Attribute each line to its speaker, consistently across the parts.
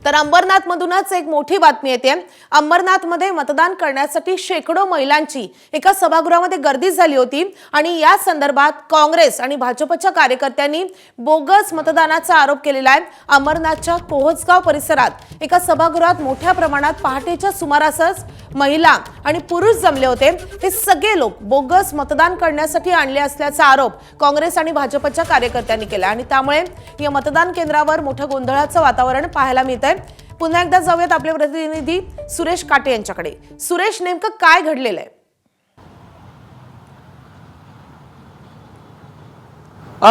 Speaker 1: तर अंबरनाथ मधूनच एक मोठी बातमी येते। अंबरनाथमध्ये मतदान करण्यासाठी शेकडो महिलांची एका सभागृहामध्ये गर्दी झाली होती आणि या संदर्भात काँग्रेस आणि भाजपच्या कार्यकर्त्यांनी बोगस मतदानाचा आरोप केलेला आहे। अंबरनाथच्या कोहजगाव परिसरात एका सभागृहात मोठ्या प्रमाणात पहाटेच्या सुमारासच महिला आणि पुरुष जमले होते। हे सगळे लोक बोगस मतदान करण्यासाठी आणले असल्याचा आरोप काँग्रेस आणि भाजपच्या कार्यकर्त्यांनी केला आणि त्यामुळे या मतदान केंद्रावर मोठं गोंधळाचं वातावरण पाहायला मिळतंय। पुन्हा एकदा जाऊयात आपले प्रतिनिधी सुरेश काटे यांच्याकडे। सुरेश, नेमकं काय घडलेलं आहे?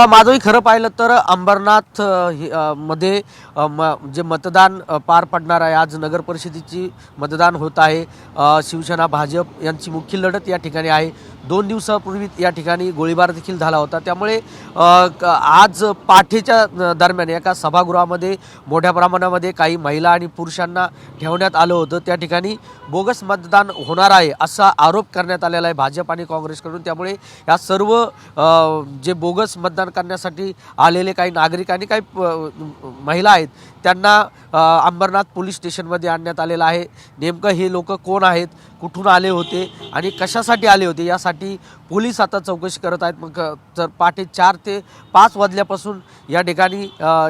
Speaker 2: माझंही खरं पाहिलं तर अंबरनाथ मध्ये जे मतदान पार पडणार आहे, आज नगर परिषदेची मतदान होत आहे। शिवसेना भाजप यांची मुख्य लढत या ठिकाणी आहे। 2 दिवसापूर्वी या ठिकाणी गोळीबार देखील झाला होता। त्यामुळे आज पाठीच्या दरम्यान एका सभागृहामध्ये मोठ्या प्रमाणामध्ये काही महिला आणि पुरुषांना ठेवण्यात आलं होतं। त्या ठिकाणी बोगस मतदान होणार आहे असा आरोप करण्यात आलेला आहे भाजप आणि काँग्रेसकडून। त्यामुळे या सर्व जे बोगस मतदान करण्यासाठी आलेले काही नागरिक आणि काही महिला आहेत त्यांना अंबरनाथ पोलीस स्टेशनमध्ये आणण्यात आलेलं आहे। नेमकं हे लोक कोण आहेत, कुठून आले होते आणि कशासाठी आले होते यासाठी पोलीस आता चौकशी करत आहेत। मग तर पहाटे 4 ते 5 वाजल्यापासून या ठिकाणी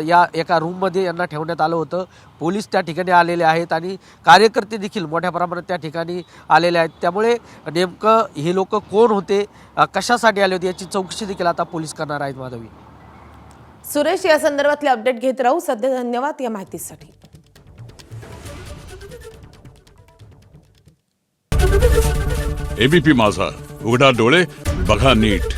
Speaker 2: या एका रूममध्ये यांना ठेवण्यात आलं होतं। पोलीस त्या ठिकाणी आलेले आहेत आणि कार्यकर्ते देखील मोठ्या प्रमाणात त्या ठिकाणी आलेले आहेत। त्यामुळे नेमकं हे लोक कोण होते, कशासाठी आले होते याची चौकशी देखील आता पोलीस करणार आहेत। माधवी,
Speaker 1: सुरेश, या संदर्भातले अपडेट घेत राहू। सध्या धन्यवाद या माहितीसाठी।
Speaker 3: एबीपी माझा, उघडा डोळे बघा नीट।